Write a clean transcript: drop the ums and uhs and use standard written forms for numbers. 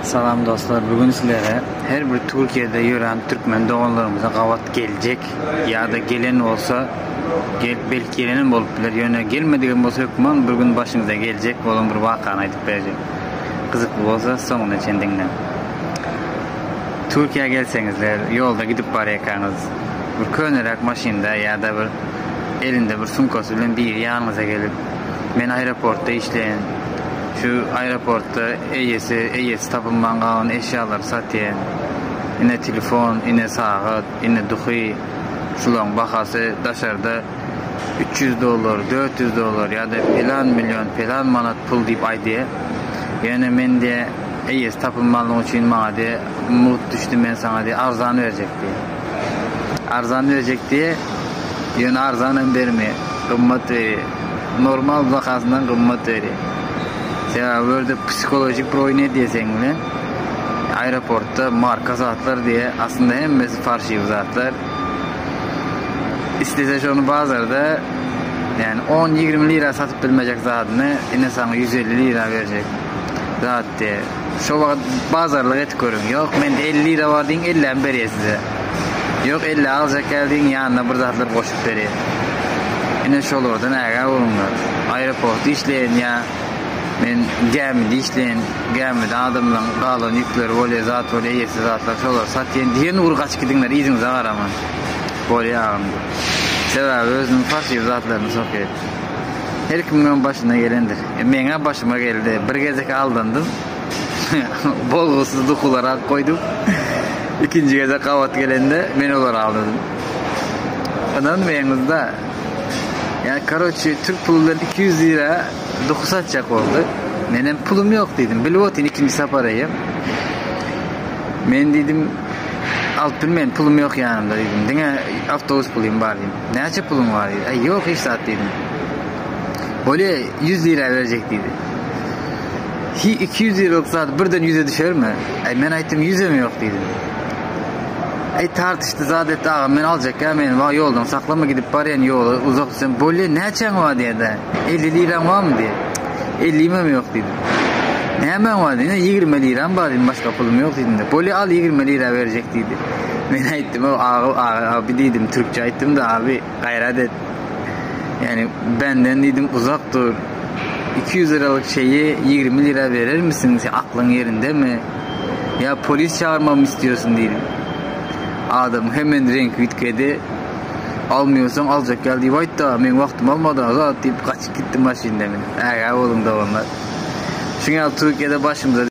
Salam dostlar, bugün sizlere her bir Türkiye'de yören Türkmen doğanlarımıza qavat gelecek ya da gelen olsa belki gelenin bolup bilir, yöne gelmediğin bolsa hükman bir gün başınıza gelecek olan bir vakana aytıp bereceğim. Kızıklı bolsa sonuna çendinlen. Türkiye'ye gelsengizler, yolda gidip barayakanız bir könerek maşinda ya da bir elinde bir sumkası bilen bir yanınıza gelip men aeroportta işleyen, şu aeroportta EYS tapılman qalan eşyalar satayan, yine telefon, yine saat, yine duhi, şulan bakası dışarıda $300, $400 ya da filan milyon, filan manat pul deyip aydiye. Yani men de EYS tapılmanlığın için bana de umut düştü, men sana de arzanı verecek diye. Arzanı verecek diye, yani arzanı vermeye, kımmat veriyor. Normal vakasından kımmat veriyor. Ya böyle psikolojik bir oyun ne diyesen bile aeroportta marka zatlar diye aslında hemmesi farşi zatlar. İstese şunu bazılarda yani 10-20 lira satıp bilmeyecek zatını yine sana 150 lira verecek zat diye. Şu vakit bazarlık et görün. Yok ben 50 lira var deyin 50'den veriyor size. Yok 50 alacak geldiğin yanına bir zatlar koşup veriyor. Yine şu oradan ayağa olunlar. Aeroportu işleyen ya men gemide işleyen, gemide adamla qalan yükler, böyle zat, böyle yesi zatlar, şolar satyen diyen urgaç gidinler, izinize qaraman. Böyle ağamdı. Sebebi özünün farşi zatlarını sokuyor. Her kimden başına gelendir. Mene başıma geldi. Bir gezek aldandım. Bolgusuz dukulara koydum. İkinci gezek qavat gelende men olar aldım. Ondan menimizde yani karoçi Türk pulundan 200 lira doku satacak oldu. Benim pulum yok dedim. Bilvotin ikinci saparayım. Ben dedim alt bilmeyin pulum yok yanımda dedim. Dine avtobus pulayım var dedim. Ne açı pulum var dedi. Ay yok hiç saat dedim. Böyle 100 lira verecek dedi. 200 liralık saat birden 100'e düşer mi? Ay ben ayttim 100'e mi yok dedim. Tartıştı zaten ağam ben alacak ya ben yoldan saklama gidip barayan yolu uzak sen böyle ne açan var diye de 50 liram var mı diye 50 mi yok dedim. Ne hemen var diye 20 liram var dedim, başka pulum yok dedim de böyle al 20 lira verecek dedi. Ben ayttim abi dedim, Türkçe ayttim da abi gayret et. Yani benden dedim uzak dur. 200 liralık şeyi 20 lira verir misin? Sen aklın yerinde mi? Ya polis çağırmamı istiyorsun dedim. Adam hemen renk yütkedi. Almıyorsan alacak geldi. Vay da men vaktim almadı azat deyip kaçıp gittim maşinle. Oğlum da onlar. Çünkü Türkiye'de başımıza